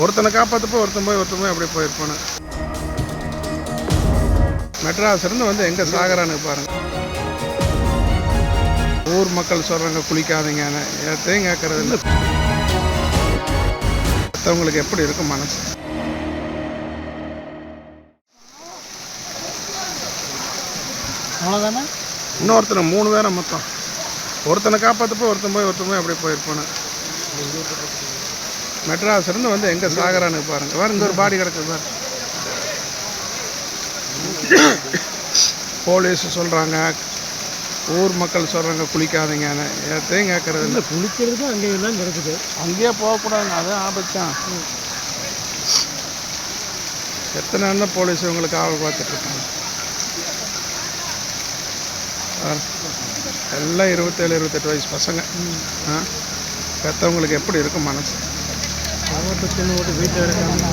ஒருத்தனை காப்பாற்றப்போ ஒருத்தன் போய் அப்படியே போயிருப்பானு. மெட்ராஸ் இருந்து வந்து எங்கே சாகரான்னு பாருங்க. ஊர் மக்கள் சொல்கிறாங்க குளிக்காதீங்கன்னு, எதையும் கேட்கறது இல்லை. மற்றவங்களுக்கு எப்படி இருக்கும் மனசு? அவ்வளோதானே. இன்னொருத்தனை 3 பேரை மொத்தம். ஒருத்தனை காப்பாற்றப்போ ஒருத்தன் போய் அப்படியே போயிருப்பானு. மெட்ராஸ் இருந்து வந்து எங்கே சாகரான்னு பாருங்க. வேறு இங்கே ஒரு பாடி கிடக்குது பாரு. போலீஸ் சொல்கிறாங்க, ஊர் மக்கள் சொல்கிறாங்க குளிக்காதீங்கன்னு, எதையும் கேட்கறது இல்லை. குளிக்கிறது அங்கேயெல்லாம் கிடக்குது. அங்கேயே போகக்கூடாதுங்க, அதுதான் ஆபத்தான். எத்தனை நேரம் போலீஸ் இவங்களுக்கு ஆவல் பார்த்துட்ருக்காங்க. எல்லாம் 27-28 வயசு பசங்க. பெற்றவங்களுக்கு எப்படி இருக்கும் மனசு? வீட்டில் இருக்காங்க.